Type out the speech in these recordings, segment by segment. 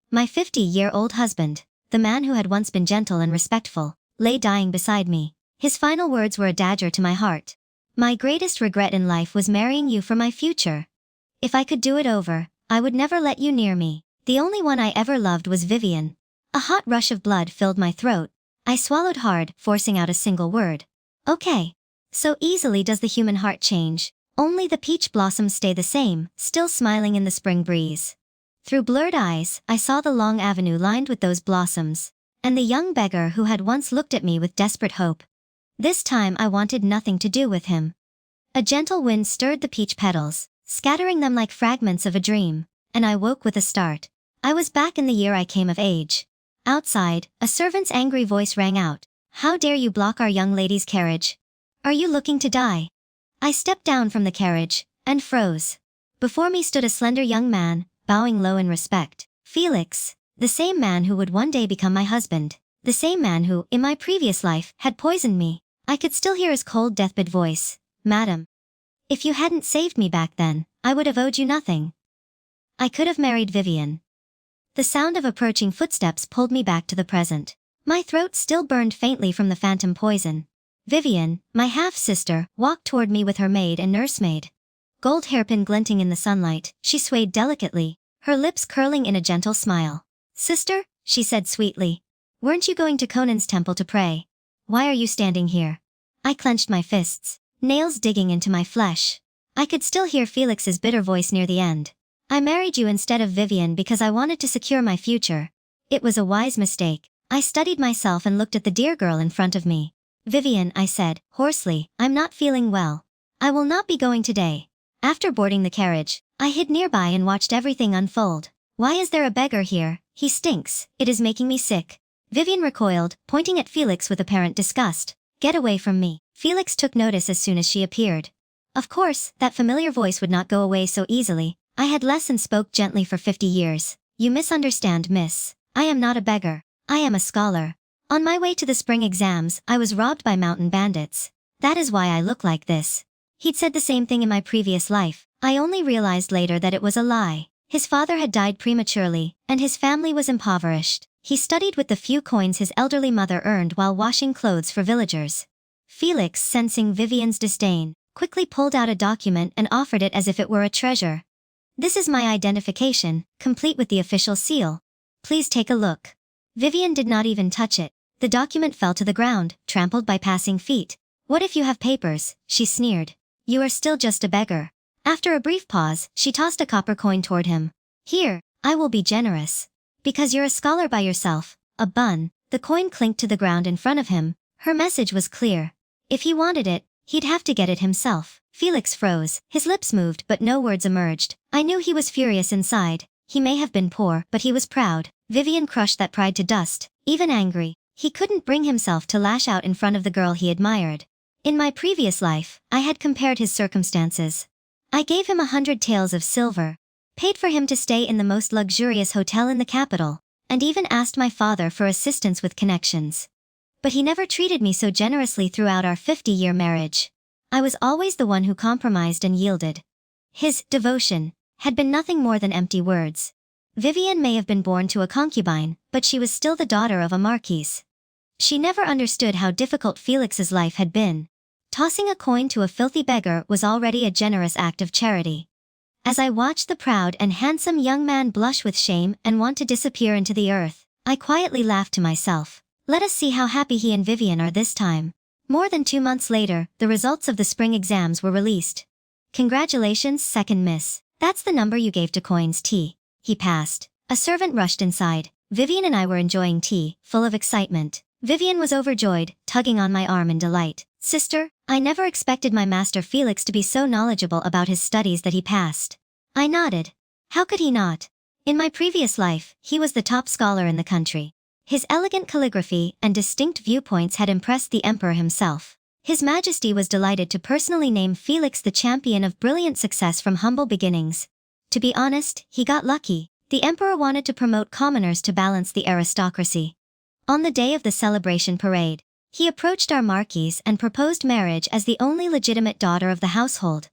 My 50-year-old husband, the man who had once been gentle and respectful, lay dying beside me. His final words were a dagger to my heart. My greatest regret in life was marrying you for my future. If I could do it over, I would never let you near me. The only one I ever loved was Vivian. A hot rush of blood filled my throat. I swallowed hard, forcing out a single word. Okay. So easily does the human heart change. Only the peach blossoms stay the same, still smiling in the spring breeze. Through blurred eyes, I saw the long avenue lined with those blossoms, and the young beggar who had once looked at me with desperate hope. This time I wanted nothing to do with him. A gentle wind stirred the peach petals, scattering them like fragments of a dream, and I woke with a start. I was back in the year I came of age. Outside, a servant's angry voice rang out. "How dare you block our young lady's carriage? Are you looking to die?" I stepped down from the carriage, and froze. Before me stood a slender young man, bowing low in respect. Felix, the same man who would one day become my husband. The same man who, in my previous life, had poisoned me. I could still hear his cold deathbed voice. "Madam, if you hadn't saved me back then, I would have owed you nothing. I could have married Vivian." The sound of approaching footsteps pulled me back to the present. My throat still burned faintly from the phantom poison. Vivian, my half-sister, walked toward me with her maid and nursemaid. Gold hairpin glinting in the sunlight, she swayed delicately, her lips curling in a gentle smile. "Sister," she said sweetly, "weren't you going to Conan's temple to pray? Why are you standing here?" I clenched my fists, nails digging into my flesh. I could still hear Felix's bitter voice near the end. "I married you instead of Vivian because I wanted to secure my future. It was a wise mistake." I studied myself and looked at the dear girl in front of me. "Vivian," I said, hoarsely, "I'm not feeling well. I will not be going today." After boarding the carriage, I hid nearby and watched everything unfold. "Why is there a beggar here? He stinks. It is making me sick." Vivian recoiled, pointing at Felix with apparent disgust. "Get away from me." Felix took notice as soon as she appeared. Of course, that familiar voice would not go away so easily. I had less and spoke gently for 50 years. "You misunderstand, miss. I am not a beggar. I am a scholar. On my way to the spring exams, I was robbed by mountain bandits. That is why I look like this." He'd said the same thing in my previous life. I only realized later that it was a lie. His father had died prematurely, and his family was impoverished. He studied with the few coins his elderly mother earned while washing clothes for villagers. Felix, sensing Vivian's disdain, quickly pulled out a document and offered it as if it were a treasure. "This is my identification, complete with the official seal. Please take a look." Vivian did not even touch it. The document fell to the ground, trampled by passing feet. "What if you have papers?" she sneered. "You are still just a beggar." After a brief pause, she tossed a copper coin toward him. "Here, I will be generous. Because you're a scholar by yourself, a bun." The coin clinked to the ground in front of him. Her message was clear. If he wanted it, he'd have to get it himself. Felix froze, his lips moved but no words emerged. I knew he was furious inside. He may have been poor, but he was proud. Vivian crushed that pride to dust. Even angry, he couldn't bring himself to lash out in front of the girl he admired. In my previous life, I had compared his circumstances. I gave him 100 taels of silver, paid for him to stay in the most luxurious hotel in the capital, and even asked my father for assistance with connections. But he never treated me so generously throughout our 50-year marriage. I was always the one who compromised and yielded. His devotion had been nothing more than empty words. Vivian may have been born to a concubine, but she was still the daughter of a marquise. She never understood how difficult Felix's life had been. Tossing a coin to a filthy beggar was already a generous act of charity. As I watched the proud and handsome young man blush with shame and want to disappear into the earth, I quietly laughed to myself. Let us see how happy he and Vivian are this time. More than 2 months later, the results of the spring exams were released. "Congratulations, second miss. That's the number you gave to Coin's tea." He passed. A servant rushed inside. Vivian and I were enjoying tea, full of excitement. Vivian was overjoyed, tugging on my arm in delight. "Sister, I never expected my master Felix to be so knowledgeable about his studies that he passed." I nodded. How could he not? In my previous life, he was the top scholar in the country. His elegant calligraphy and distinct viewpoints had impressed the emperor himself. His Majesty was delighted to personally name Felix the champion of brilliant success from humble beginnings. To be honest, he got lucky. The emperor wanted to promote commoners to balance the aristocracy. On the day of the celebration parade, he approached our marquise and proposed marriage as the only legitimate daughter of the household.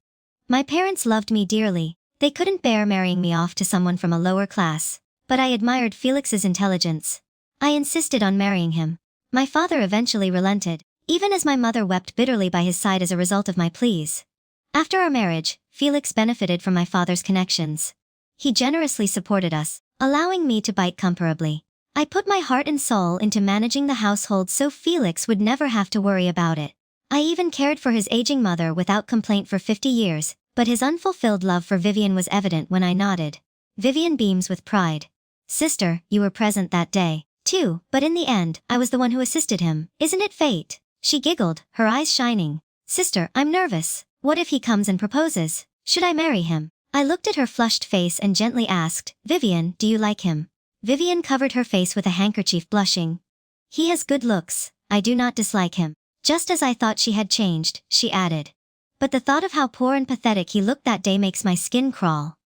My parents loved me dearly. They couldn't bear marrying me off to someone from a lower class. but I admired Felix's intelligence. I insisted on marrying him. My father eventually relented, even as my mother wept bitterly by his side as a result of my pleas. After our marriage, Felix benefited from my father's connections. He generously supported us, allowing me to bite comfortably. I put my heart and soul into managing the household so Felix would never have to worry about it. I even cared for his aging mother without complaint for 50 years, but his unfulfilled love for Vivian was evident when I nodded. Vivian beams with pride. Sister, you were present that day, too, but in the end, I was the one who assisted him. Isn't it fate? She giggled, her eyes shining. Sister, I'm nervous. What if he comes and proposes? Should I marry him? I looked at her flushed face and gently asked, Vivian, do you like him? Vivian covered her face with a handkerchief, blushing. He has good looks. I do not dislike him. Just as I thought she had changed, she added. But the thought of how poor and pathetic he looked that day makes my skin crawl.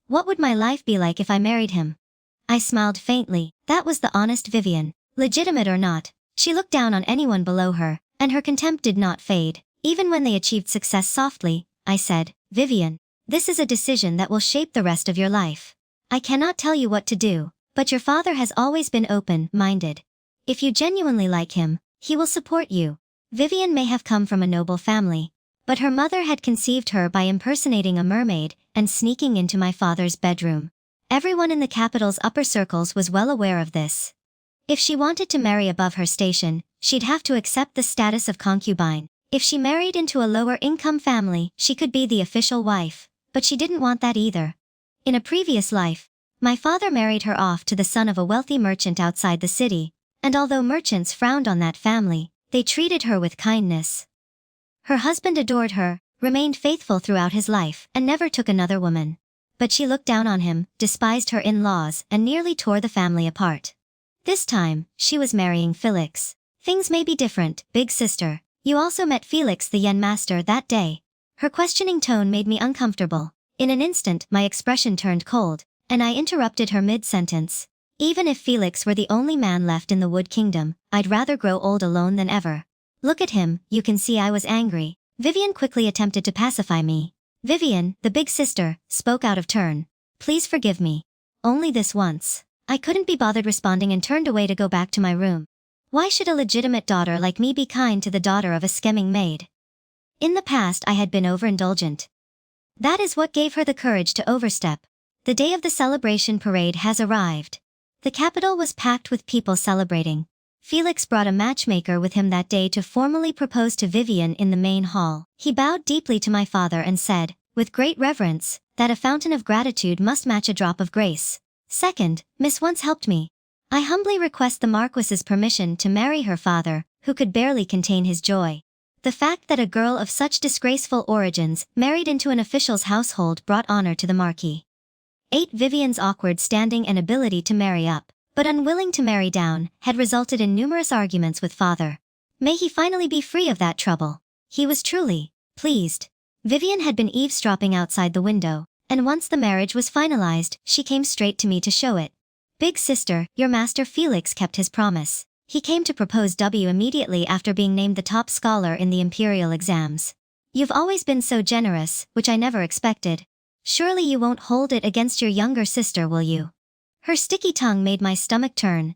What would my life be like if I married him? I smiled faintly. That was the honest Vivian. Legitimate or not, she looked down on anyone below her, and her contempt did not fade. Even when they achieved success softly, I said, Vivian, this is a decision that will shape the rest of your life. I cannot tell you what to do, but your father has always been open-minded. If you genuinely like him, he will support you. Vivian may have come from a noble family, but her mother had conceived her by impersonating a mermaid and sneaking into my father's bedroom. Everyone in the capital's upper circles was well aware of this. If she wanted to marry above her station, she'd have to accept the status of concubine. If she married into a lower-income family, she could be the official wife, but she didn't want that either. In a previous life, my father married her off to the son of a wealthy merchant outside the city, and although merchants frowned on that family, they treated her with kindness. Her husband adored her, remained faithful throughout his life, and never took another woman. But she looked down on him, despised her in-laws, and nearly tore the family apart. This time, she was marrying Felix. Things may be different, big sister. You also met Felix the yen master that day. Her questioning tone made me uncomfortable. In an instant, my expression turned cold, and I interrupted her mid-sentence. Even if Felix were the only man left in the Wood Kingdom, I'd rather grow old alone than ever. Look at him, you can see I was angry. Vivian quickly attempted to pacify me. Vivian, the big sister, spoke out of turn. Please forgive me. Only this once. I couldn't be bothered responding and turned away to go back to my room. Why should a legitimate daughter like me be kind to the daughter of a scheming maid? In the past I had been overindulgent. That is what gave her the courage to overstep. The day of the celebration parade has arrived. The capital was packed with people celebrating. Felix brought a matchmaker with him that day to formally propose to Vivian in the main hall. He bowed deeply to my father and said, with great reverence, that a fountain of gratitude must match a drop of grace. Second, Miss once helped me. I humbly request the Marquis's permission to marry her father, who could barely contain his joy. The fact that a girl of such disgraceful origins married into an official's household brought honor to the Marquis. 8. Vivian's awkward standing and ability to marry up, but unwilling to marry down, had resulted in numerous arguments with father. May he finally be free of that trouble. He was truly pleased. Vivian had been eavesdropping outside the window, and once the marriage was finalized, she came straight to me to show it. Big sister, your master Felix kept his promise. He came to propose immediately after being named the top scholar in the imperial exams. You've always been so generous, which I never expected. Surely you won't hold it against your younger sister, will you? Her sticky tongue made my stomach turn.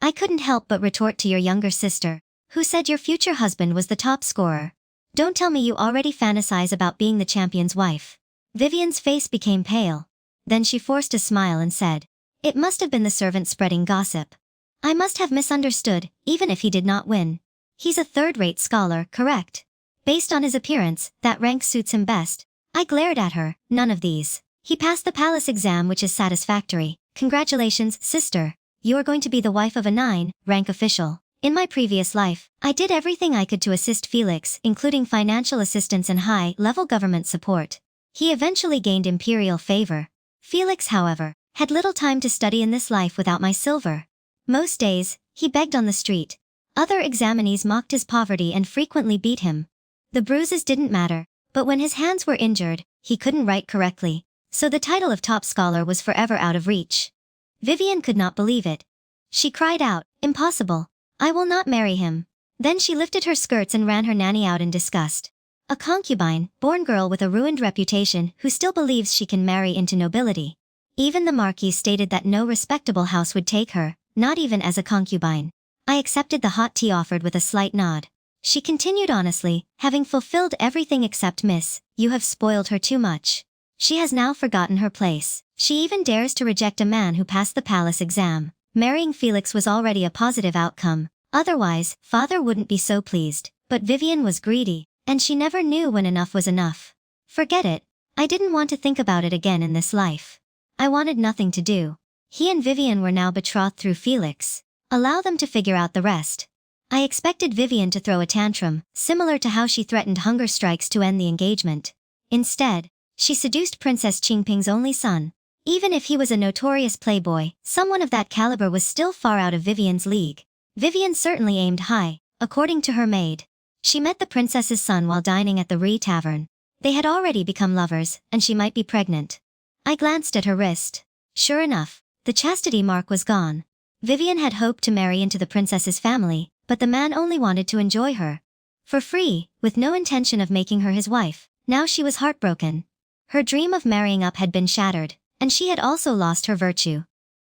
I couldn't help but retort to your younger sister, who said your future husband was the top scorer. Don't tell me you already fantasize about being the champion's wife. Vivian's face became pale. Then she forced a smile and said, it must have been the servant spreading gossip. I must have misunderstood, even if he did not win. He's a third-rate scholar, correct? Based on his appearance, that rank suits him best. I glared at her, none of these. He passed the palace exam, which is satisfactory. Congratulations, sister. You are going to be the wife of a 9-rank official. In my previous life, I did everything I could to assist Felix, including financial assistance and high-level government support. He eventually gained imperial favor. Felix, however, had little time to study in this life without my silver. Most days, he begged on the street. Other examinees mocked his poverty and frequently beat him. The bruises didn't matter, but when his hands were injured, he couldn't write correctly, so the title of top scholar was forever out of reach. Vivian could not believe it. She cried out, impossible. I will not marry him. Then she lifted her skirts and ran her nanny out in disgust. A concubine, born girl with a ruined reputation who still believes she can marry into nobility. Even the Marquis stated that no respectable house would take her, not even as a concubine. I accepted the hot tea offered with a slight nod. She continued honestly, having fulfilled everything except Miss, you have spoiled her too much. She has now forgotten her place. She even dares to reject a man who passed the palace exam. Marrying Felix was already a positive outcome. Otherwise, father wouldn't be so pleased. But Vivian was greedy, and she never knew when enough was enough. Forget it. I didn't want to think about it again in this life. I wanted nothing to do. He and Vivian were now betrothed through Felix. Allow them to figure out the rest. I expected Vivian to throw a tantrum, similar to how she threatened hunger strikes to end the engagement. Instead, she seduced Princess Qingping's only son. Even if he was a notorious playboy, someone of that caliber was still far out of Vivian's league. Vivian certainly aimed high, according to her maid. She met the princess's son while dining at the Ree Tavern. They had already become lovers, and she might be pregnant. I glanced at her wrist. Sure enough, the chastity mark was gone. Vivian had hoped to marry into the princess's family, but the man only wanted to enjoy her. For free, with no intention of making her his wife. Now she was heartbroken. Her dream of marrying up had been shattered, and she had also lost her virtue.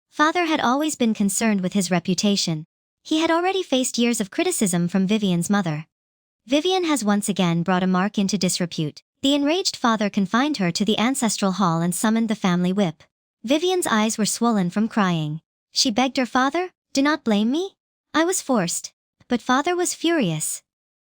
Father had always been concerned with his reputation. He had already faced years of criticism from Vivian's mother. Vivian has once again brought a mark into disrepute. The enraged father confined her to the ancestral hall and summoned the family whip. Vivian's eyes were swollen from crying. She begged her father, do not blame me. I was forced. But father was furious.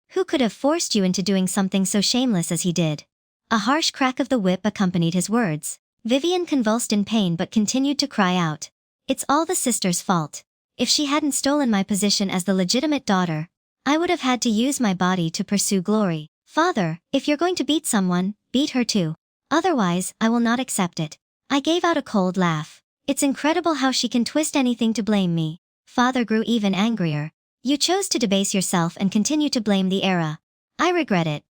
Who could have forced you into doing something so shameless as he did? A harsh crack of the whip accompanied his words. Vivian convulsed in pain but continued to cry out. It's all the sister's fault. If she hadn't stolen my position as the legitimate daughter, I would have had to use my body to pursue glory. Father, if you're going to beat someone, beat her too. Otherwise, I will not accept it. I gave out a cold laugh. It's incredible how she can twist anything to blame me. Father grew even angrier. You chose to debase yourself and continue to blame the era. I regret it.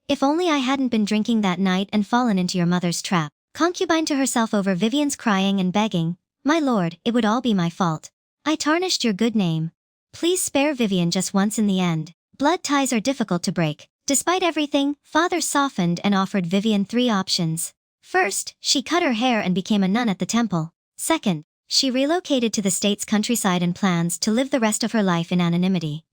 If only I hadn't been drinking that night and fallen into your mother's trap. Concubine to herself over Vivian's crying and begging. My lord, it would all be my fault. I tarnished your good name. Please spare Vivian just once in the end. Blood ties are difficult to break. Despite everything, father softened and offered Vivian 3 options. First, she cut her hair and became a nun at the temple. Second, she relocated to the state's countryside and plans to live the rest of her life in anonymity.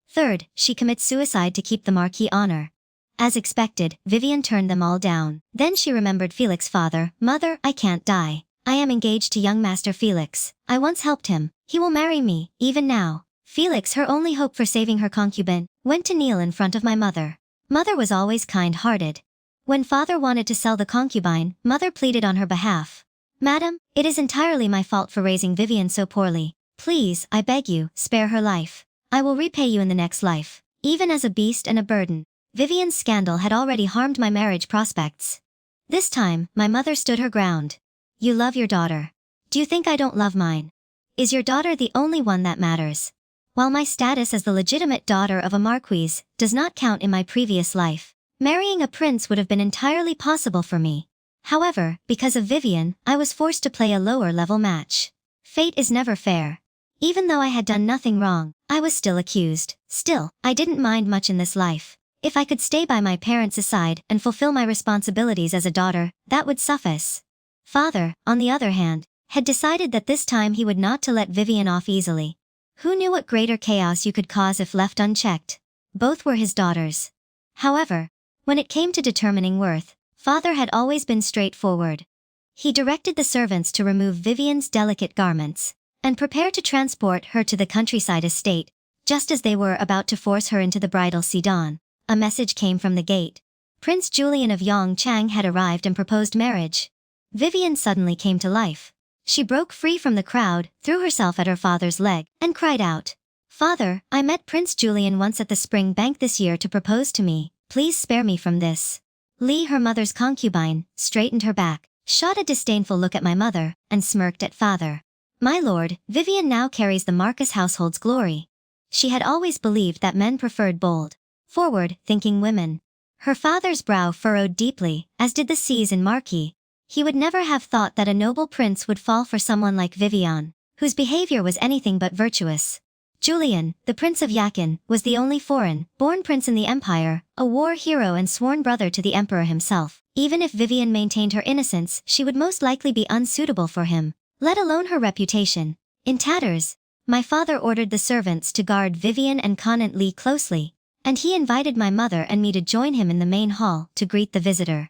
Third, she commits suicide to keep the Marquis honor. As expected, Vivian turned them all down. Then she remembered Felix's father. Mother, I can't die. I am engaged to young Master Felix. I once helped him. He will marry me, even now. Felix, her only hope for saving her concubine, went to kneel in front of my mother. Mother was always kind-hearted. When father wanted to sell the concubine, mother pleaded on her behalf. Madam, it is entirely my fault for raising Vivian so poorly. Please, I beg you, spare her life. I will repay you in the next life. Even as a beast and a burden. Vivian's scandal had already harmed my marriage prospects. This time, my mother stood her ground. You love your daughter. Do you think I don't love mine? Is your daughter the only one that matters? While my status as the legitimate daughter of a marquise does not count in my previous life, marrying a prince would have been entirely possible for me. However, because of Vivian, I was forced to play a lower-level match. Fate is never fair. Even though I had done nothing wrong, I was still accused. Still, I didn't mind much in this life. If I could stay by my parents' side and fulfill my responsibilities as a daughter, that would suffice. Father, on the other hand, had decided that this time he would not to let Vivian off easily. Who knew what greater chaos you could cause if left unchecked? Both were his daughters. However, when it came to determining worth, father had always been straightforward. He directed the servants to remove Vivian's delicate garments and prepare to transport her to the countryside estate. Just as they were about to force her into the bridal sedan, a message came from the gate. Prince Julian of Yongchang had arrived and proposed marriage. Vivian suddenly came to life. She broke free from the crowd, threw herself at her father's leg, and cried out, Father, I met Prince Julian once at the spring bank this year to propose to me. Please spare me from this. Li, her mother's concubine, straightened her back, shot a disdainful look at my mother, and smirked at father. My lord, Vivian now carries the Marcus household's glory. She had always believed that men preferred bold, forward-thinking women. Her father's brow furrowed deeply, as did the C's in Marquis. He would never have thought that a noble prince would fall for someone like Vivian, whose behavior was anything but virtuous. Julian, the Prince of Yakin, was the only foreign-born prince in the empire, a war hero and sworn brother to the emperor himself. Even if Vivian maintained her innocence, she would most likely be unsuitable for him, let alone her reputation. In tatters, my father ordered the servants to guard Vivian and Conant Lee closely, and he invited my mother and me to join him in the main hall to greet the visitor.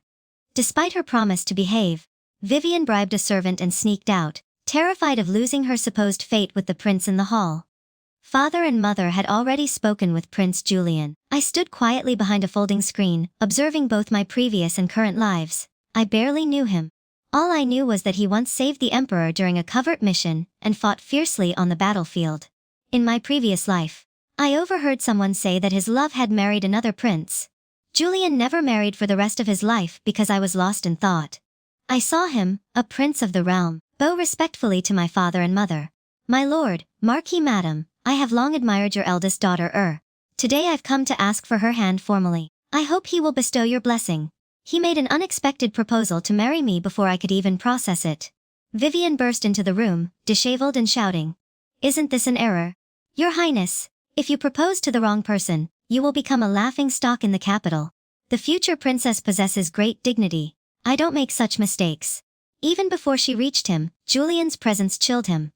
Despite her promise to behave, Vivian bribed a servant and sneaked out, terrified of losing her supposed fate with the prince in the hall. Father and mother had already spoken with Prince Julian. I stood quietly behind a folding screen, observing both my previous and current lives. I barely knew him. All I knew was that he once saved the emperor during a covert mission and fought fiercely on the battlefield. In my previous life, I overheard someone say that his love had married another prince. Julian never married for the rest of his life because I was lost in thought. I saw him, a prince of the realm, bow respectfully to my father and mother. My lord, Marquis Madam, I have long admired your eldest daughter Today I've come to ask for her hand formally. I hope he will bestow your blessing. He made an unexpected proposal to marry me before I could even process it. Vivian burst into the room, disheveled and shouting. Isn't this an error? Your Highness, if you propose to the wrong person, you will become a laughingstock in the capital. The future princess possesses great dignity. I don't make such mistakes. Even before she reached him, Julian's presence chilled him.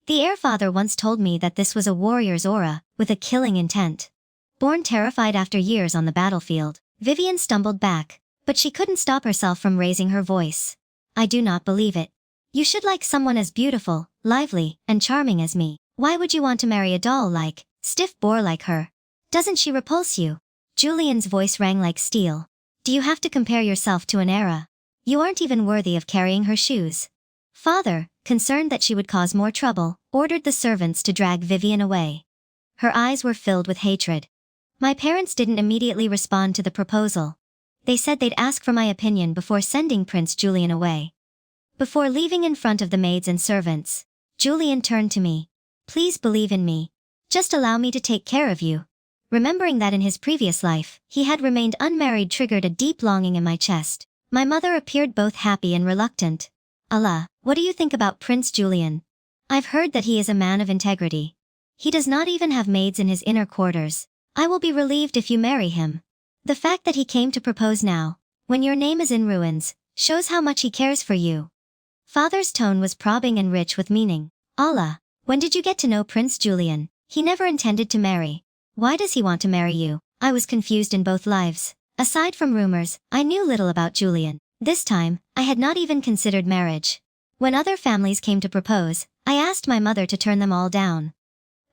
The heir father once told me that this was a warrior's aura, with a killing intent. Born terrified after years on the battlefield, Vivian stumbled back, but she couldn't stop herself from raising her voice. I do not believe it. You should like someone as beautiful, lively, and charming as me. Why would you want to marry a doll-like, stiff bore like her? Doesn't she repulse you? Julian's voice rang like steel. Do you have to compare yourself to an era? You aren't even worthy of carrying her shoes. Father, concerned that she would cause more trouble, ordered the servants to drag Vivian away. Her eyes were filled with hatred. My parents didn't immediately respond to the proposal. They said they'd ask for my opinion before sending Prince Julian away. Before leaving in front of the maids and servants, Julian turned to me. Please believe in me. Just allow me to take care of you. Remembering that in his previous life, he had remained unmarried triggered a deep longing in my chest. My mother appeared both happy and reluctant. Allah, what do you think about Prince Julian? I've heard that he is a man of integrity. He does not even have maids in his inner quarters. I will be relieved if you marry him. The fact that he came to propose now, when your name is in ruins, shows how much he cares for you. Father's tone was probing and rich with meaning. Allah, when did you get to know Prince Julian? He never intended to marry. Why does he want to marry you? I was confused in both lives. Aside from rumors, I knew little about Julian. This time, I had not even considered marriage. When other families came to propose, I asked my mother to turn them all down.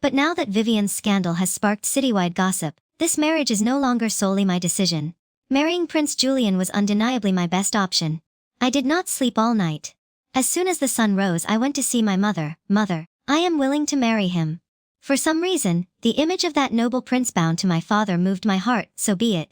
But now that Vivian's scandal has sparked citywide gossip, this marriage is no longer solely my decision. Marrying Prince Julian was undeniably my best option. I did not sleep all night. As soon as the sun rose, I went to see my mother. Mother, I am willing to marry him. For some reason, the image of that noble prince bound to my father moved my heart, so be it.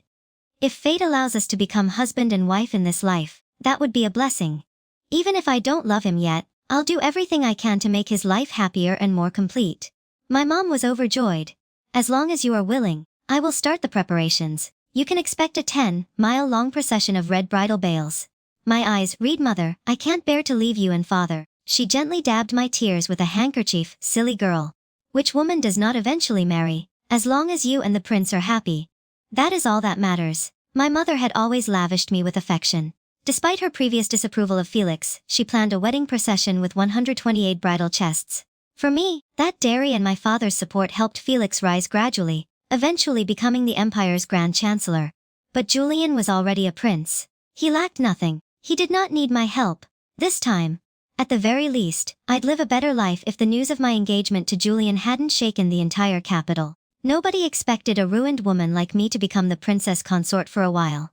If fate allows us to become husband and wife in this life, that would be a blessing. Even if I don't love him yet, I'll do everything I can to make his life happier and more complete. My mom was overjoyed. As long as you are willing, I will start the preparations. You can expect a 10-mile-long procession of red bridal bales. My eyes read mother, I can't bear to leave you and father. She gently dabbed my tears with a handkerchief, silly girl. Which woman does not eventually marry, as long as you and the prince are happy? That is all that matters. My mother had always lavished me with affection. Despite her previous disapproval of Felix, she planned a wedding procession with 128 bridal chests. For me, that dairy and my father's support helped Felix rise gradually, eventually becoming the empire's grand chancellor. But Julian was already a prince. He lacked nothing. He did not need my help. This time, at the very least, I'd live a better life if the news of my engagement to Julian hadn't shaken the entire capital. Nobody expected a ruined woman like me to become the princess consort for a while.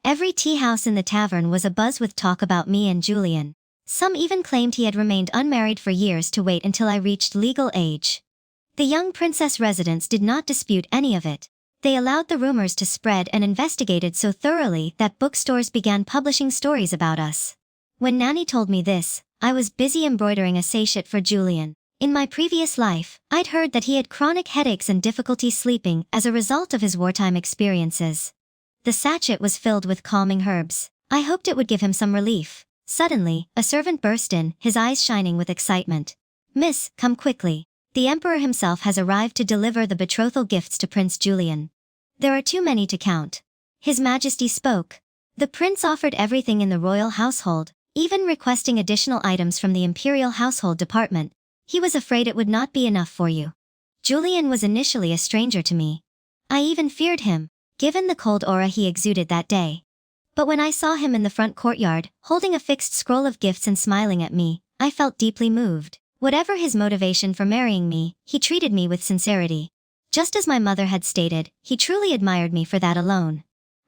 Every tea house in the tavern was abuzz with talk about me and Julian. Some even claimed he had remained unmarried for years to wait until I reached legal age. The young princess residents did not dispute any of it. They allowed the rumors to spread and investigated so thoroughly that bookstores began publishing stories about us. When Nanny told me this, I was busy embroidering a sachet for Julian. In my previous life, I'd heard that he had chronic headaches and difficulty sleeping as a result of his wartime experiences. The sachet was filled with calming herbs. I hoped it would give him some relief. Suddenly, a servant burst in, his eyes shining with excitement. Miss, come quickly. The emperor himself has arrived to deliver the betrothal gifts to Prince Julian. There are too many to count. His Majesty spoke. The prince offered everything in the royal household, even requesting additional items from the imperial household department. He was afraid it would not be enough for you. Julian was initially a stranger to me. I even feared him, given the cold aura he exuded that day. But when I saw him in the front courtyard, holding a fixed scroll of gifts and smiling at me, I felt deeply moved. Whatever his motivation for marrying me, he treated me with sincerity. Just as my mother had stated, he truly admired me for that alone.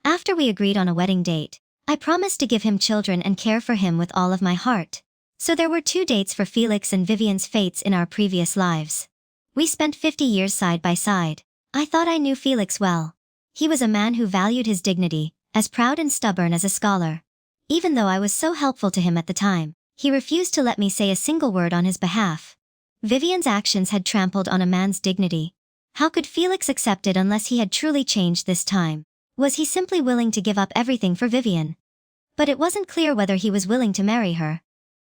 After we agreed on a wedding date, I promised to give him children and care for him with all of my heart. So there were 2 dates for Felix and Vivian's fates in our previous lives. We spent 50 years side by side. I thought I knew Felix well. He was a man who valued his dignity, as proud and stubborn as a scholar. Even though I was so helpful to him at the time, he refused to let me say a single word on his behalf. Vivian's actions had trampled on a man's dignity. How could Felix accept it unless he had truly changed this time? Was he simply willing to give up everything for Vivian? But it wasn't clear whether he was willing to marry her.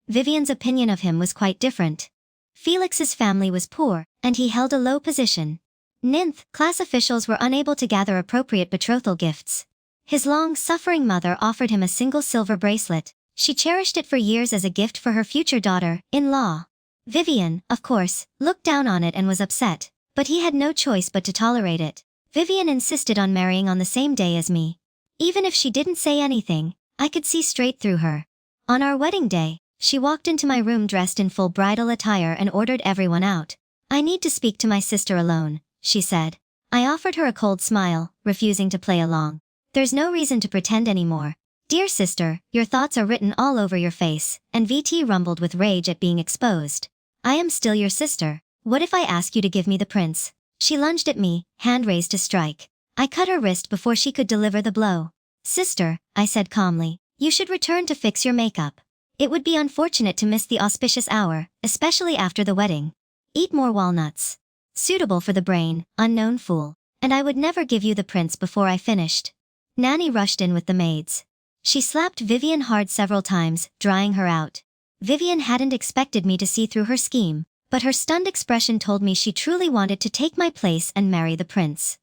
Vivian's opinion of him was quite different. Felix's family was poor, and he held a low position. Ninth class officials were unable to gather appropriate betrothal gifts. His long-suffering mother offered him a single silver bracelet. She cherished it for years as a gift for her future daughter-in-law. Vivian, of course, looked down on it and was upset, but he had no choice but to tolerate it. Vivian insisted on marrying on the same day as me. Even if she didn't say anything, I could see straight through her. On our wedding day, she walked into my room dressed in full bridal attire and ordered everyone out. "I need to speak to my sister alone," she said. I offered her a cold smile, refusing to play along. "There's no reason to pretend anymore. Dear sister, your thoughts are written all over your face," and VT rumbled with rage at being exposed. "I am still your sister. What if I ask you to give me the prince?" She lunged at me, hand raised to strike. I cut her wrist before she could deliver the blow. "Sister," I said calmly, "you should return to fix your makeup. It would be unfortunate to miss the auspicious hour, especially after the wedding. Eat more walnuts. Suitable for the brain, unknown fool. And I would never give you the prince before I finished." Nanny rushed in with the maids. She slapped Vivian hard several times, drying her out. Vivian hadn't expected me to see through her scheme, but her stunned expression told me she truly wanted to take my place and marry the prince.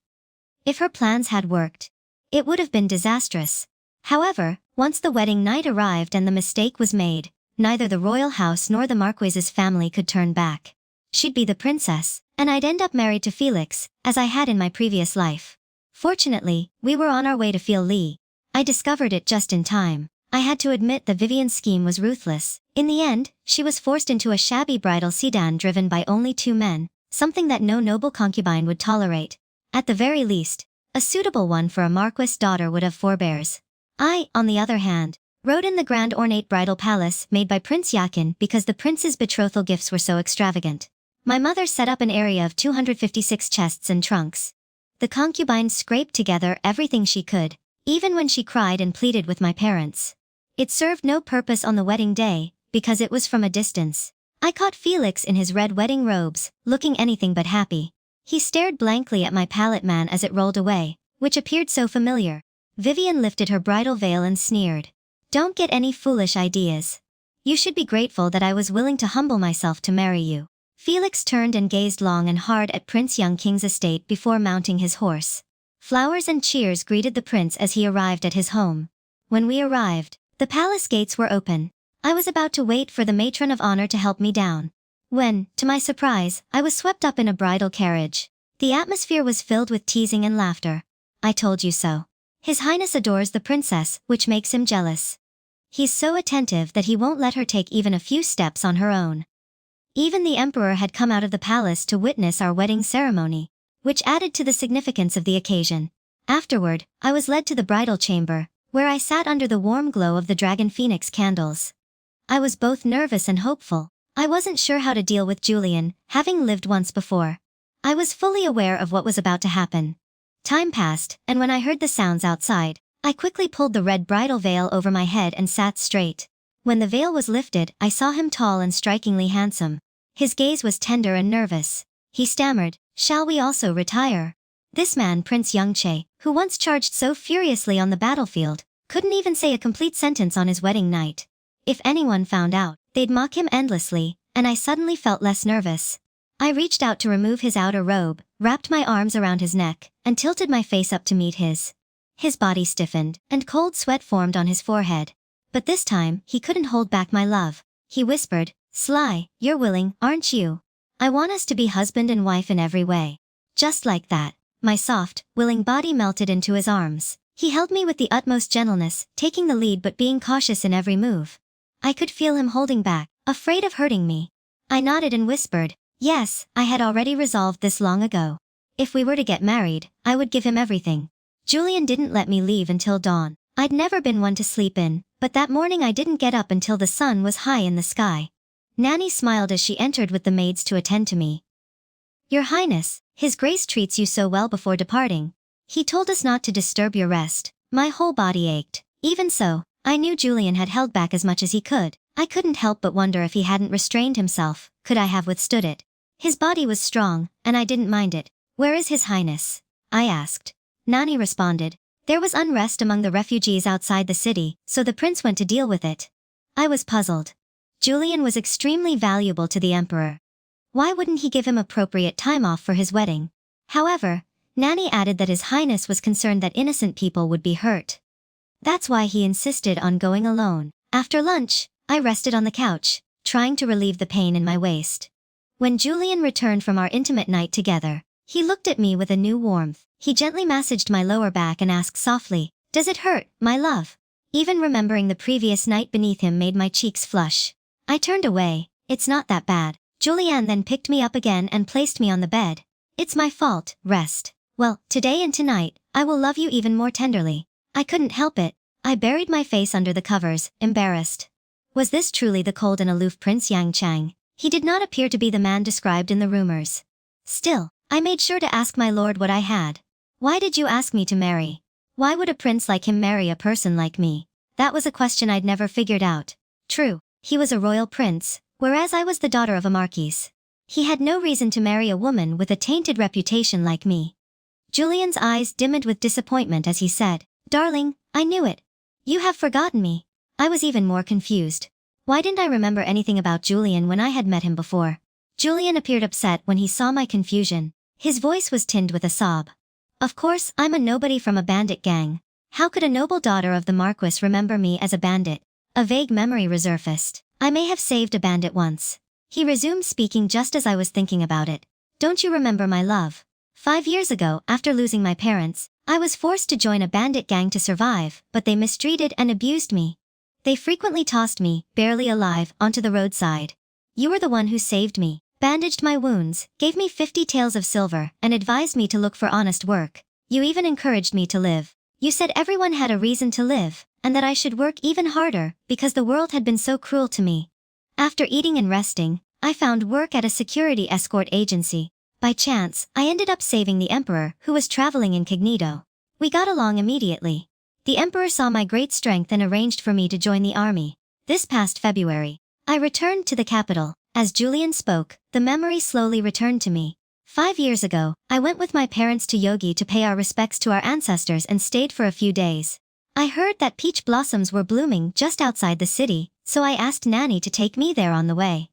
If her plans had worked, it would have been disastrous. However, once the wedding night arrived and the mistake was made, neither the royal house nor the Marques's family could turn back. She'd be the princess, and I'd end up married to Felix, as I had in my previous life. Fortunately, we were on our way to Phil Lee. I discovered it just in time. I had to admit that Vivian's scheme was ruthless. In the end, she was forced into a shabby bridal sedan driven by only 2 men, something that no noble concubine would tolerate. At the very least, a suitable one for a Marquess daughter would have forebears. I, on the other hand, rode in the grand ornate bridal palace made by Prince Yakin because the prince's betrothal gifts were so extravagant. My mother set up an area of 256 chests and trunks. The concubines scraped together everything she could, even when she cried and pleaded with my parents. It served no purpose on the wedding day, because it was from a distance. I caught Felix in his red wedding robes, looking anything but happy. He stared blankly at my palette man as it rolled away, which appeared so familiar. Vivian lifted her bridal veil and sneered. "Don't get any foolish ideas. You should be grateful that I was willing to humble myself to marry you." Felix turned and gazed long and hard at Prince Young King's estate before mounting his horse. Flowers and cheers greeted the prince as he arrived at his home. When we arrived, the palace gates were open. I was about to wait for the matron of honor to help me down, when, to my surprise, I was swept up in a bridal carriage. The atmosphere was filled with teasing and laughter. "I told you so. His Highness adores the princess, which makes him jealous. He's so attentive that he won't let her take even a few steps on her own." Even the emperor had come out of the palace to witness our wedding ceremony, which added to the significance of the occasion. Afterward, I was led to the bridal chamber, where I sat under the warm glow of the dragon phoenix candles. I was both nervous and hopeful. I wasn't sure how to deal with Julian, having lived once before. I was fully aware of what was about to happen. Time passed, and when I heard the sounds outside, I quickly pulled the red bridal veil over my head and sat straight. When the veil was lifted, I saw him tall and strikingly handsome. His gaze was tender and nervous. He stammered, "Shall we also retire?" This man, Prince Yangche, who once charged so furiously on the battlefield, couldn't even say a complete sentence on his wedding night. If anyone found out, they'd mock him endlessly, and I suddenly felt less nervous. I reached out to remove his outer robe, wrapped my arms around his neck, and tilted my face up to meet his. His body stiffened, and cold sweat formed on his forehead. But this time, he couldn't hold back my love. He whispered, "Sly, you're willing, aren't you? I want us to be husband and wife in every way." Just like that, my soft, willing body melted into his arms. He held me with the utmost gentleness, taking the lead but being cautious in every move. I could feel him holding back, afraid of hurting me. I nodded and whispered, "Yes, I had already resolved this long ago. If we were to get married, I would give him everything." Julian didn't let me leave until dawn. I'd never been one to sleep in, but that morning I didn't get up until the sun was high in the sky. Nanny smiled as she entered with the maids to attend to me. "Your Highness, His Grace treats you so well before departing. He told us not to disturb your rest." My whole body ached. Even so, I knew Julian had held back as much as he could. I couldn't help but wonder if he hadn't restrained himself, could I have withstood it? His body was strong, and I didn't mind it. "Where is His Highness?" I asked. Nani responded, "There was unrest among the refugees outside the city, so the prince went to deal with it." I was puzzled. Julian was extremely valuable to the emperor. Why wouldn't he give him appropriate time off for his wedding? However, Nani added that His Highness was concerned that innocent people would be hurt. That's why he insisted on going alone. After lunch, I rested on the couch, trying to relieve the pain in my waist. When Julian returned from our intimate night together, he looked at me with a new warmth. He gently massaged my lower back and asked softly, "Does it hurt, my love?" Even remembering the previous night beneath him made my cheeks flush. I turned away. "It's not that bad." Julian then picked me up again and placed me on the bed. "It's my fault, rest. Well, today and tonight, I will love you even more tenderly." I couldn't help it. I buried my face under the covers, embarrassed. Was this truly the cold and aloof Prince Yang Chang? He did not appear to be the man described in the rumors. Still, I made sure to ask my lord what I had. "Why did you ask me to marry? Why would a prince like him marry a person like me?" That was a question I'd never figured out. True, he was a royal prince, whereas I was the daughter of a marquis. He had no reason to marry a woman with a tainted reputation like me. Julian's eyes dimmed with disappointment as he said, "Darling, I knew it. You have forgotten me." I was even more confused. Why didn't I remember anything about Julian when I had met him before? Julian appeared upset when he saw my confusion. His voice was tinged with a sob. "Of course, I'm a nobody from a bandit gang. How could a noble daughter of the Marquis remember me as a bandit?" A vague memory resurfaced. "I may have saved a bandit once." He resumed speaking just as I was thinking about it. "Don't you remember, my love? 5 years ago, after losing my parents, I was forced to join a bandit gang to survive, but they mistreated and abused me. They frequently tossed me, barely alive, onto the roadside. You were the one who saved me, bandaged my wounds, gave me 50 taels of silver, and advised me to look for honest work. You even encouraged me to live. You said everyone had a reason to live, and that I should work even harder, because the world had been so cruel to me." After eating and resting, I found work at a security escort agency. By chance, I ended up saving the emperor, who was traveling incognito. We got along immediately. The emperor saw my great strength and arranged for me to join the army. This past February, I returned to the capital. As Julian spoke, the memory slowly returned to me. 5 years ago, I went with my parents to Yogi to pay our respects to our ancestors and stayed for a few days. I heard that peach blossoms were blooming just outside the city, so I asked Nanny to take me there on the way.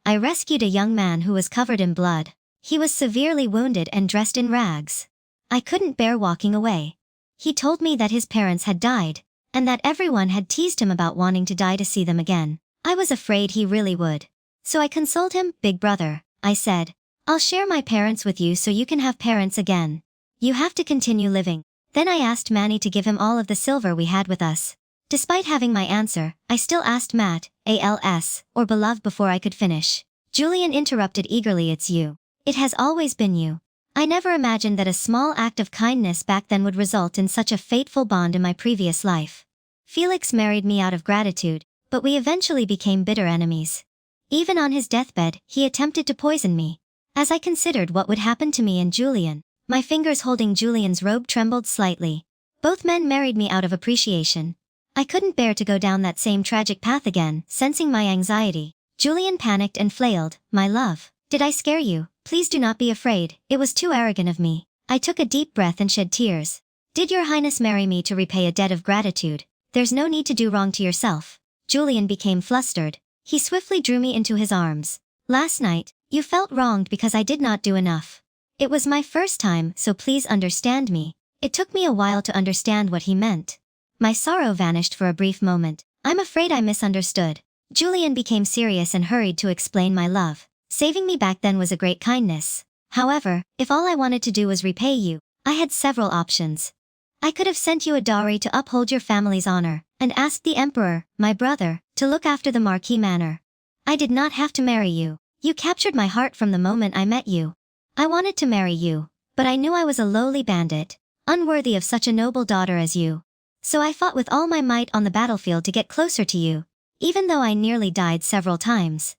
I rescued a young man who was covered in blood. He was severely wounded and dressed in rags. I couldn't bear walking away. He told me that his parents had died, and that everyone had teased him about wanting to die to see them again. I was afraid he really would. So I consoled him. "Big brother," I said, "I'll share my parents with you so you can have parents again. You have to continue living." Then I asked Manny to give him all of the silver we had with us. Despite having my answer, I still asked Matt, ALS, or beloved before I could finish. Julian interrupted eagerly, "It's you. It has always been you." I never imagined that a small act of kindness back then would result in such a fateful bond in my previous life. Felix married me out of gratitude, but we eventually became bitter enemies. Even on his deathbed, he attempted to poison me. As I considered what would happen to me and Julian, my fingers holding Julian's robe trembled slightly. Both men married me out of appreciation. I couldn't bear to go down that same tragic path again, sensing my anxiety. Julian panicked and flailed, "My love, did I scare you? Please do not be afraid, it was too arrogant of me." I took a deep breath and shed tears. "Did your highness marry me to repay a debt of gratitude? There's no need to do wrong to yourself." Julian became flustered. He swiftly drew me into his arms. "Last night, You felt wronged because I did not do enough. It was my first time, so please understand me. It took me a while to understand what he meant. My sorrow vanished for a brief moment. I'm afraid I misunderstood. Julian became serious and hurried to explain my love. Saving me back then was a great kindness. However, if all I wanted to do was repay you, I had several options. I could have sent you a dowry to uphold your family's honor, and asked the emperor, my brother, to look after the Marquis Manor. I did not have to marry you. You captured my heart from the moment I met you. I wanted to marry you, but I knew I was a lowly bandit, unworthy of such a noble daughter as you. So I fought with all my might on the battlefield to get closer to you, even though I nearly died several times.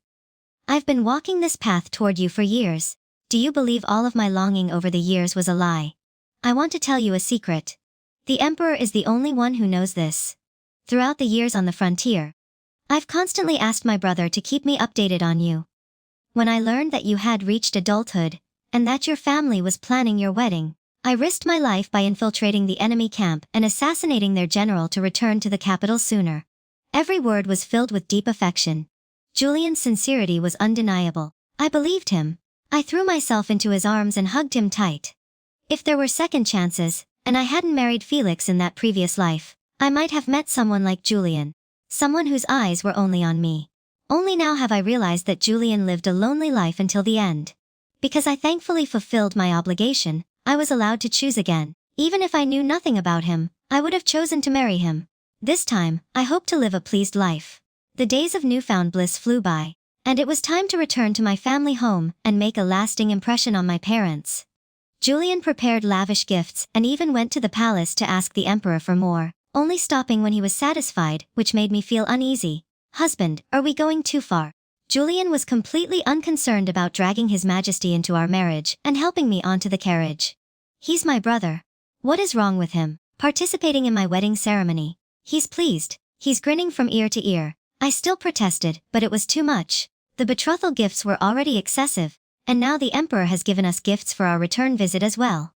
I've been walking this path toward you for years. Do you believe all of my longing over the years was a lie? I want to tell you a secret. The Emperor is the only one who knows this. Throughout the years on the frontier, I've constantly asked my brother to keep me updated on you. When I learned that you had reached adulthood, and that your family was planning your wedding, I risked my life by infiltrating the enemy camp and assassinating their general to return to the capital sooner. Every word was filled with deep affection. Julian's sincerity was undeniable. I believed him. I threw myself into his arms and hugged him tight. If there were second chances, and I hadn't married Felix in that previous life, I might have met someone like Julian. Someone whose eyes were only on me. Only now have I realized that Julian lived a lonely life until the end. Because I thankfully fulfilled my obligation, I was allowed to choose again. Even if I knew nothing about him, I would have chosen to marry him. This time, I hope to live a pleased life. The days of newfound bliss flew by, and it was time to return to my family home and make a lasting impression on my parents. Julian prepared lavish gifts and even went to the palace to ask the emperor for more, only stopping when he was satisfied, which made me feel uneasy. Husband, are we going too far? Julian was completely unconcerned about dragging His Majesty into our marriage and helping me onto the carriage. He's my brother. What is wrong with him? Participating in my wedding ceremony. He's pleased. He's grinning from ear to ear. I still protested, but it was too much. The betrothal gifts were already excessive, and now the emperor has given us gifts for our return visit as well.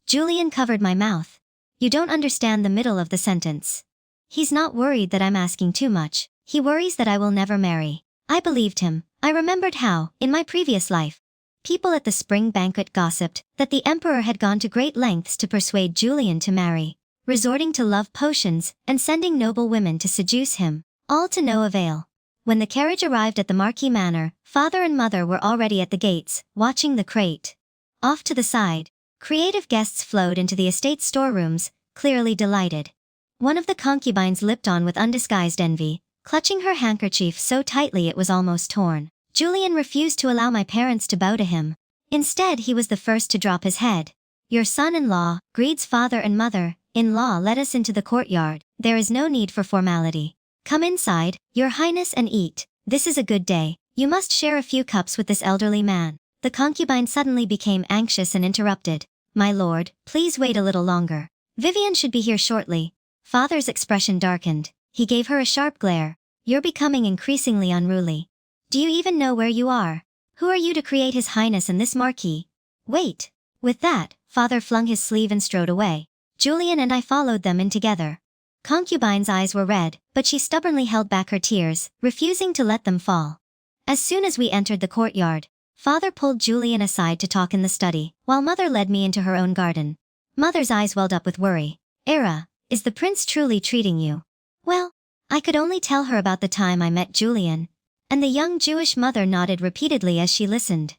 Julian covered my mouth. You don't understand the middle of the sentence. He's not worried that I'm asking too much. He worries that I will never marry. I believed him. I remembered how, in my previous life, people at the spring banquet gossiped that the emperor had gone to great lengths to persuade Julian to marry, resorting to love potions and sending noble women to seduce him, all to no avail. When the carriage arrived at the Marquis Manor, father and mother were already at the gates, watching the crate. Off to the side, creative guests flowed into the estate's storerooms, clearly delighted. One of the concubines lipped on with undisguised envy, clutching her handkerchief so tightly it was almost torn. Julian refused to allow my parents to bow to him. Instead, he was the first to drop his head. Your son-in-law, Greed's father and mother-in-law led us into the courtyard. There is no need for formality. Come inside, your highness, and eat. This is a good day. You must share a few cups with this elderly man. The concubine suddenly became anxious and interrupted. My lord, please wait a little longer. Vivian should be here shortly. Father's expression darkened. He gave her a sharp glare. You're becoming increasingly unruly. Do you even know where you are? Who are you to create His Highness and this Marquis? Wait. With that, father flung his sleeve and strode away. Julian and I followed them in together. Concubine's eyes were red, but she stubbornly held back her tears, refusing to let them fall. As soon as we entered the courtyard, father pulled Julian aside to talk in the study, while mother led me into her own garden. Mother's eyes welled up with worry. Era, is the prince truly treating you? Well, I could only tell her about the time I met Julian, and the young Jewish mother nodded repeatedly as she listened.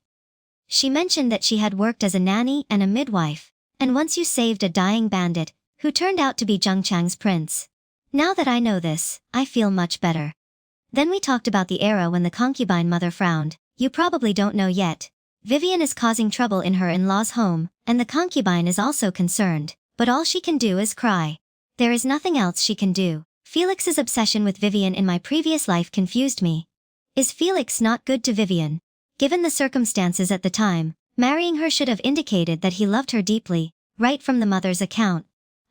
She mentioned that she had worked as a nanny and a midwife, and once you saved a dying bandit, who turned out to be Zhengchang's prince. Now that I know this, I feel much better. Then we talked about the era when the concubine mother frowned. You probably don't know yet. Vivian is causing trouble in her in-law's home, and the concubine is also concerned, but all she can do is cry. There is nothing else she can do. Felix's obsession with Vivian in my previous life confused me. Is Felix not good to Vivian? Given the circumstances at the time, marrying her should have indicated that he loved her deeply, right from the mother's account.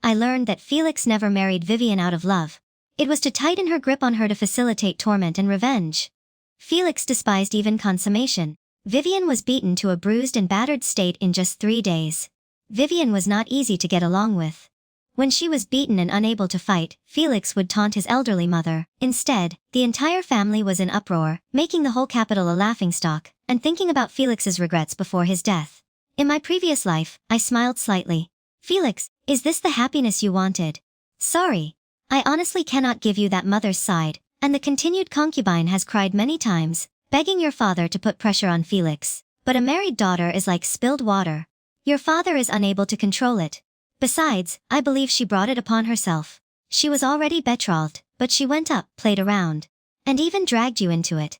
I learned that Felix never married Vivian out of love. It was to tighten her grip on her to facilitate torment and revenge. Felix despised even consummation. Vivian was beaten to a bruised and battered state in just 3 days. Vivian was not easy to get along with. When she was beaten and unable to fight, Felix would taunt his elderly mother. Instead, the entire family was in uproar, making the whole capital a laughingstock, and thinking about Felix's regrets before his death. In my previous life, I smiled slightly. Felix, is this the happiness you wanted? Sorry. I honestly cannot give you that mother's side, and the continued concubine has cried many times, begging your father to put pressure on Felix. But a married daughter is like spilled water. Your father is unable to control it. Besides, I believe she brought it upon herself. She was already betrothed, but she went up, played around, and even dragged you into it.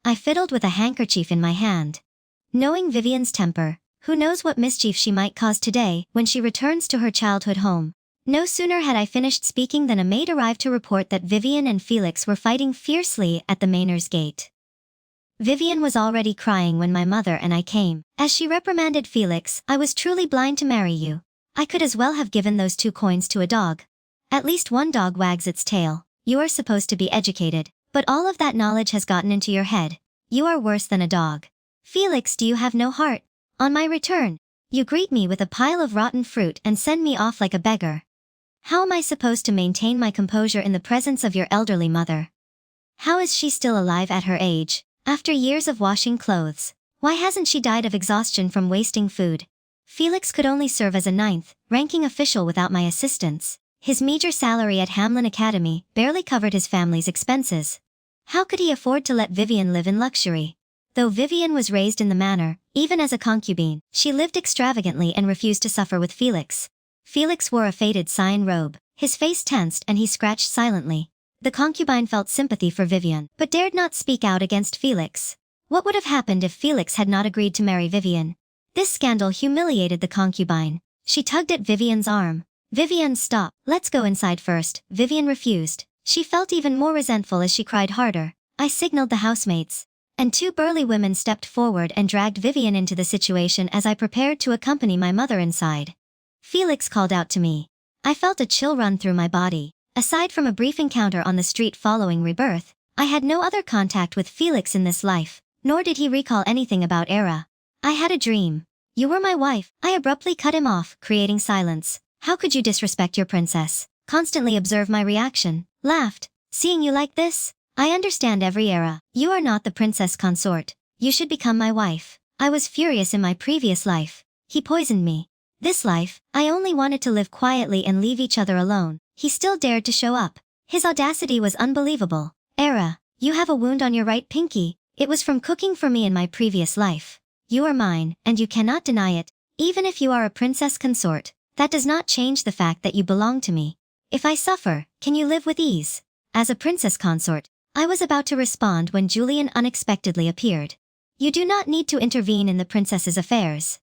I fiddled with a handkerchief in my hand. Knowing Vivian's temper, who knows what mischief she might cause today when she returns to her childhood home. No sooner had I finished speaking than a maid arrived to report that Vivian and Felix were fighting fiercely at the manor's gate. Vivian was already crying when my mother and I came. As she reprimanded Felix, I was truly blind to marry you. I could as well have given those 2 coins to a dog. At least one dog wags its tail. You are supposed to be educated, but all of that knowledge has gotten into your head. You are worse than a dog. Felix, do you have no heart? On my return, you greet me with a pile of rotten fruit and send me off like a beggar. How am I supposed to maintain my composure in the presence of your elderly mother? How is she still alive at her age, after years of washing clothes? Why hasn't she died of exhaustion from wasting food? Felix could only serve as a 9th-ranking official without my assistance. His meager salary at Hamlin Academy barely covered his family's expenses. How could he afford to let Vivian live in luxury? Though Vivian was raised in the manor, even as a concubine, she lived extravagantly and refused to suffer with Felix. Felix wore a faded cyan robe. His face tensed and he scratched silently. The concubine felt sympathy for Vivian, but dared not speak out against Felix. What would have happened if Felix had not agreed to marry Vivian? This scandal humiliated the concubine. She tugged at Vivian's arm. Vivian, stop. Let's go inside first. Vivian refused. She felt even more resentful as she cried harder. I signaled the housemates, and 2 burly women stepped forward and dragged Vivian into the situation as I prepared to accompany my mother inside. Felix called out to me. I felt a chill run through my body. Aside from a brief encounter on the street following rebirth, I had no other contact with Felix in this life, nor did he recall anything about Era. I had a dream. You were my wife. I abruptly cut him off, creating silence. How could you disrespect your princess? Constantly observe my reaction. Laughed. Seeing you like this? I understand every Era. You are not the princess consort. You should become my wife. I was furious in my previous life. He poisoned me. This life, I only wanted to live quietly and leave each other alone. He still dared to show up. His audacity was unbelievable. Era, you have a wound on your right pinky. It was from cooking for me in my previous life. You are mine, and you cannot deny it. Even if you are a princess consort, that does not change the fact that you belong to me. If I suffer, can you live with ease? As a princess consort, I was about to respond when Julian unexpectedly appeared. You do not need to intervene in the princess's affairs.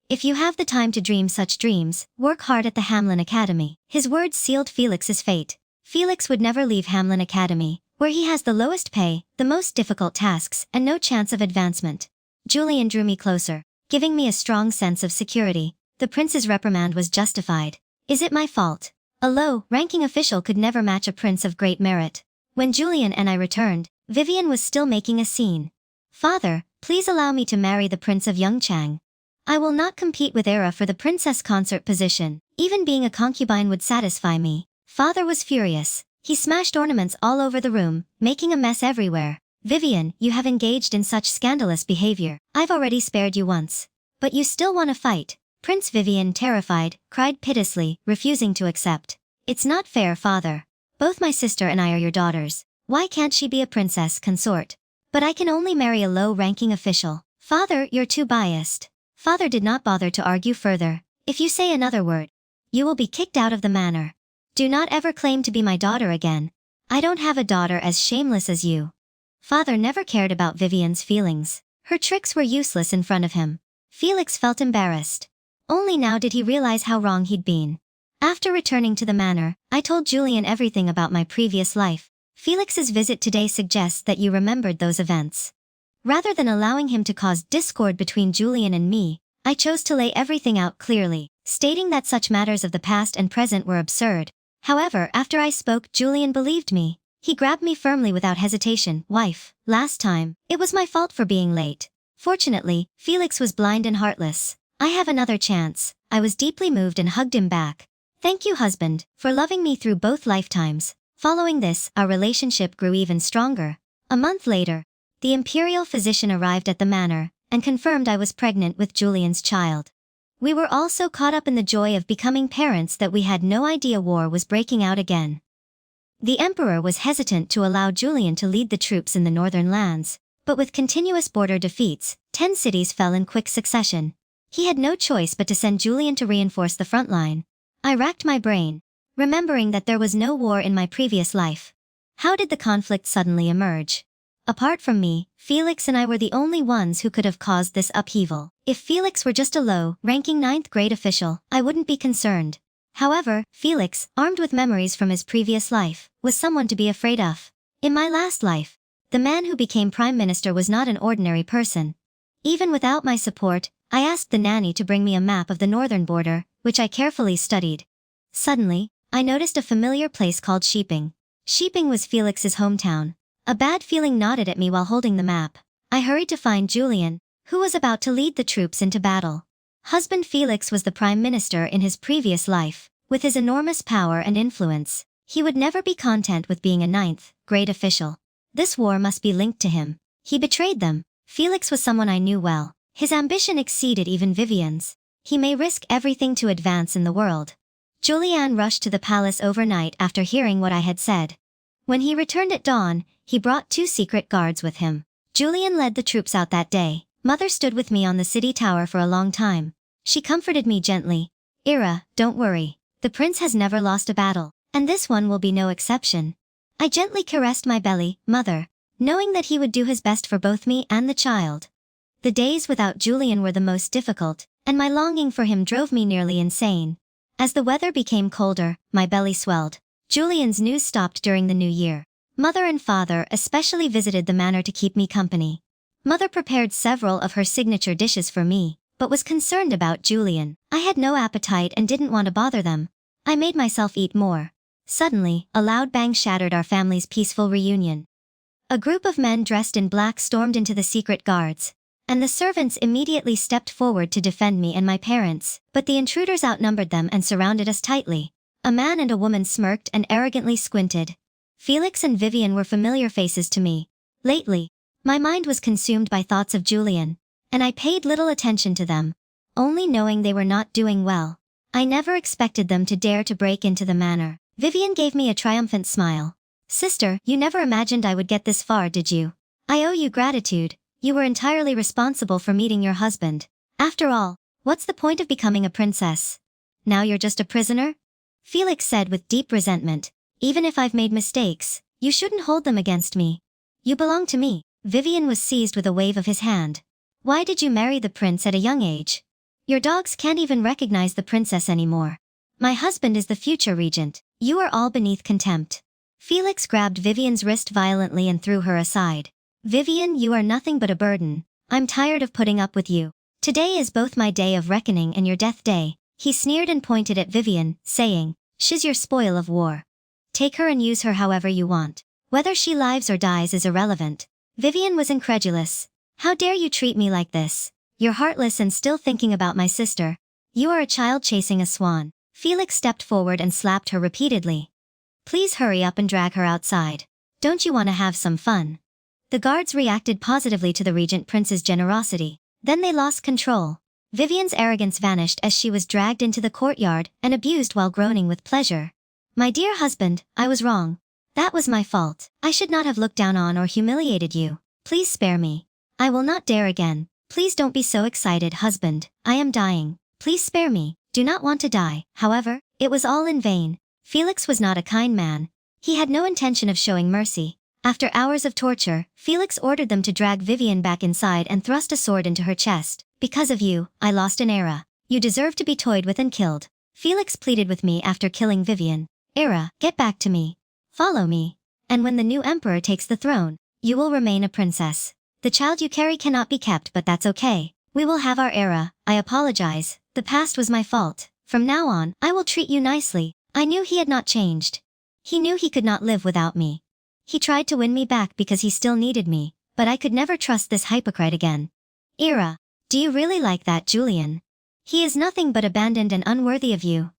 If you have the time to dream such dreams, work hard at the Hamlin Academy. His words sealed Felix's fate. Felix would never leave Hamlin Academy, where he has the lowest pay, the most difficult tasks, and no chance of advancement. Julian drew me closer, giving me a strong sense of security. The prince's reprimand was justified. Is it my fault? A low-ranking official could never match a prince of great merit. When Julian and I returned, Vivian was still making a scene. Father, please allow me to marry the Prince of Yongchang. I will not compete with Era for the princess consort position. Even being a concubine would satisfy me. Father was furious. He smashed ornaments all over the room, making a mess everywhere. Vivian, you have engaged in such scandalous behavior. I've already spared you once. But you still want to fight. Prince Vivian, terrified, cried piteously, refusing to accept. It's not fair, father. Both my sister and I are your daughters. Why can't she be a princess consort? But I can only marry a low-ranking official. Father, you're too biased. Father did not bother to argue further. If you say another word, you will be kicked out of the manor. Do not ever claim to be my daughter again. I don't have a daughter as shameless as you. Father never cared about Vivian's feelings. Her tricks were useless in front of him. Felix felt embarrassed. Only now did he realize how wrong he'd been. After returning to the manor, I told Julian everything about my previous life. Felix's visit today suggests that you remembered those events. Rather than allowing him to cause discord between Julian and me, I chose to lay everything out clearly, stating that such matters of the past and present were absurd. However, after I spoke, Julian believed me. He grabbed me firmly without hesitation. Wife, last time, it was my fault for being late. Fortunately, Felix was blind and heartless. I have another chance. I was deeply moved and hugged him back. Thank you, husband, for loving me through both lifetimes. Following this, our relationship grew even stronger. A month later, the imperial physician arrived at the manor and confirmed I was pregnant with Julian's child. We were all so caught up in the joy of becoming parents that we had no idea war was breaking out again. The emperor was hesitant to allow Julian to lead the troops in the northern lands, but with continuous border defeats, 10 cities fell in quick succession. He had no choice but to send Julian to reinforce the front line. I racked my brain, remembering that there was no war in my previous life. How did the conflict suddenly emerge? Apart from me, Felix and I were the only ones who could have caused this upheaval. If Felix were just a low-ranking 9th grade official, I wouldn't be concerned. However, Felix, armed with memories from his previous life, was someone to be afraid of. In my last life, the man who became prime minister was not an ordinary person. Even without my support, I asked the nanny to bring me a map of the northern border, which I carefully studied. Suddenly, I noticed a familiar place called Sheeping. Sheeping was Felix's hometown. A bad feeling gnawed at me while holding the map. I hurried to find Julian, who was about to lead the troops into battle. Husband Felix was the prime minister in his previous life. With his enormous power and influence, he would never be content with being a 9th grade official. This war must be linked to him. He betrayed them. Felix was someone I knew well. His ambition exceeded even Vivian's. He may risk everything to advance in the world. Julian rushed to the palace overnight after hearing what I had said. When he returned at dawn, he brought 2 secret guards with him. Julian led the troops out that day. Mother stood with me on the city tower for a long time. She comforted me gently. Ira, don't worry. The prince has never lost a battle, and this one will be no exception. I gently caressed my belly, mother, knowing that he would do his best for both me and the child. The days without Julian were the most difficult, and my longing for him drove me nearly insane. As the weather became colder, my belly swelled. Julian's news stopped during the new year. Mother and father especially visited the manor to keep me company. Mother prepared several of her signature dishes for me, but was concerned about Julian. I had no appetite and didn't want to bother them. I made myself eat more. Suddenly, a loud bang shattered our family's peaceful reunion. A group of men dressed in black stormed into the secret guards, and the servants immediately stepped forward to defend me and my parents, but the intruders outnumbered them and surrounded us tightly. A man and a woman smirked and arrogantly squinted. Felix and Vivian were familiar faces to me. Lately, my mind was consumed by thoughts of Julian, and I paid little attention to them, only knowing they were not doing well. I never expected them to dare to break into the manor. Vivian gave me a triumphant smile. Sister, you never imagined I would get this far, did you? I owe you gratitude. You were entirely responsible for meeting your husband. After all, what's the point of becoming a princess? Now you're just a prisoner? Felix said with deep resentment. Even if I've made mistakes, you shouldn't hold them against me. You belong to me. Vivian was seized with a wave of his hand. Why did you marry the prince at a young age? Your dogs can't even recognize the princess anymore. My husband is the future regent. You are all beneath contempt. Felix grabbed Vivian's wrist violently and threw her aside. Vivian, you are nothing but a burden. I'm tired of putting up with you. Today is both my day of reckoning and your death day. He sneered and pointed at Vivian, saying, she's your spoil of war. Take her and use her however you want. Whether she lives or dies is irrelevant. Vivian was incredulous. How dare you treat me like this? You're heartless and still thinking about my sister. You are a child chasing a swan. Felix stepped forward and slapped her repeatedly. Please hurry up and drag her outside. Don't you want to have some fun? The guards reacted positively to the regent prince's generosity. Then they lost control. Vivian's arrogance vanished as she was dragged into the courtyard and abused while groaning with pleasure. My dear husband, I was wrong. That was my fault. I should not have looked down on or humiliated you. Please spare me. I will not dare again. Please don't be so excited, husband. I am dying. Please spare me. Do not want to die. However, it was all in vain. Felix was not a kind man. He had no intention of showing mercy. After hours of torture, Felix ordered them to drag Vivian back inside and thrust a sword into her chest. Because of you, I lost an era. You deserve to be toyed with and killed. Felix pleaded with me after killing Vivian. Era, get back to me. Follow me. And when the new emperor takes the throne, you will remain a princess. The child you carry cannot be kept, but that's okay. We will have our era. I apologize. The past was my fault. From now on, I will treat you nicely. I knew he had not changed. He knew he could not live without me. He tried to win me back because he still needed me, but I could never trust this hypocrite again. Era, do you really like that Julian? He is nothing but abandoned and unworthy of you.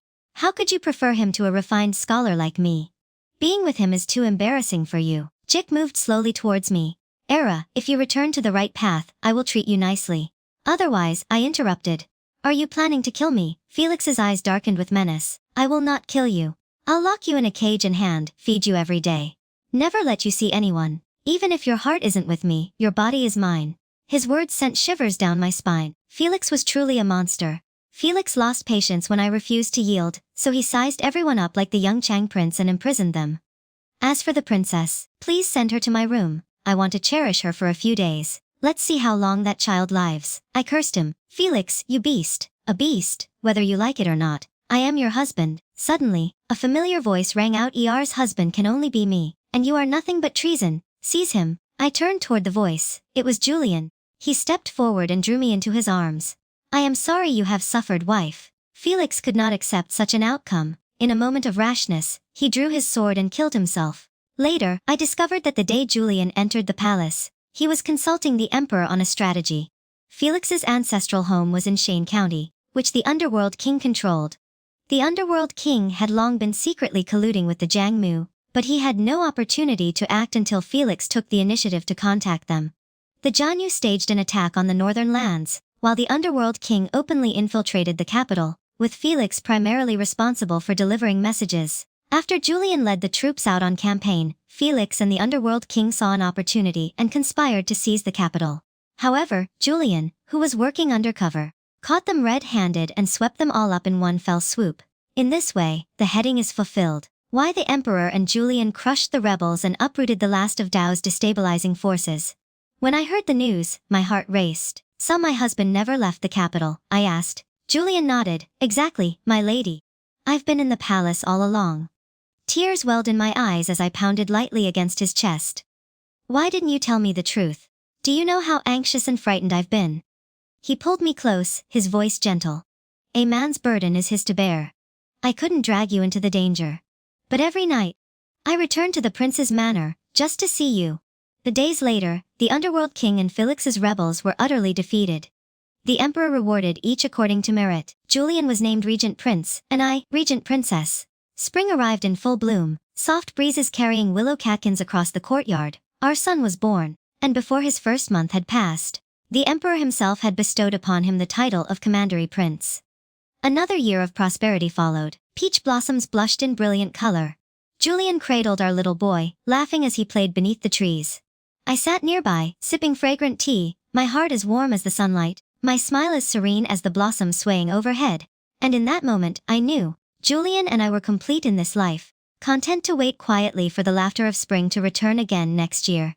How could you prefer him to a refined scholar like me? Being with him is too embarrassing for you. Jik moved slowly towards me. Era, if you return to the right path, I will treat you nicely. Otherwise, I interrupted. Are you planning to kill me? Felix's eyes darkened with menace. I will not kill you. I'll lock you in a cage and feed you every day. Never let you see anyone. Even if your heart isn't with me, your body is mine. His words sent shivers down my spine. Felix was truly a monster. Felix lost patience when I refused to yield, so he sized everyone up like the young Chang prince and imprisoned them. As for the princess, please send her to my room. I want to cherish her for a few days. Let's see how long that child lives. I cursed him. Felix, you beast. A beast, whether you like it or not. I am your husband. Suddenly, a familiar voice rang out. ER's husband can only be me, and you are nothing but treason. Seize him. I turned toward the voice. It was Julian. He stepped forward and drew me into his arms. I am sorry you have suffered, wife. Felix could not accept such an outcome. In a moment of rashness, he drew his sword and killed himself. Later, I discovered that the day Julian entered the palace, he was consulting the emperor on a strategy. Felix's ancestral home was in Shane County, which the underworld king controlled. The underworld king had long been secretly colluding with the Jiang Mu, but he had no opportunity to act until Felix took the initiative to contact them. The Jianyu staged an attack on the northern lands, while the underworld king openly infiltrated the capital, with Felix primarily responsible for delivering messages. After Julian led the troops out on campaign, Felix and the underworld king saw an opportunity and conspired to seize the capital. However, Julian, who was working undercover, caught them red-handed and swept them all up in one fell swoop. In this way, the heading is fulfilled. Why the emperor and Julian crushed the rebels and uprooted the last of Dao's destabilizing forces. When I heard the news, my heart raced. So my husband never left the capital, I asked. Julian nodded. Exactly, my lady. I've been in the palace all along. Tears welled in my eyes as I pounded lightly against his chest. Why didn't you tell me the truth? Do you know how anxious and frightened I've been? He pulled me close, his voice gentle. A man's burden is his to bear. I couldn't drag you into the danger. But every night, I returned to the prince's manor, just to see you. The days later, the underworld king and Felix's rebels were utterly defeated. The emperor rewarded each according to merit. Julian was named regent prince, and I, regent princess. Spring arrived in full bloom, soft breezes carrying willow catkins across the courtyard. Our son was born, and before his first month had passed, the emperor himself had bestowed upon him the title of commandery prince. Another year of prosperity followed. Peach blossoms blushed in brilliant color. Julian cradled our little boy, laughing as he played beneath the trees. I sat nearby, sipping fragrant tea, my heart as warm as the sunlight, my smile as serene as the blossoms swaying overhead. And in that moment, I knew, Julian and I were complete in this life, content to wait quietly for the laughter of spring to return again next year.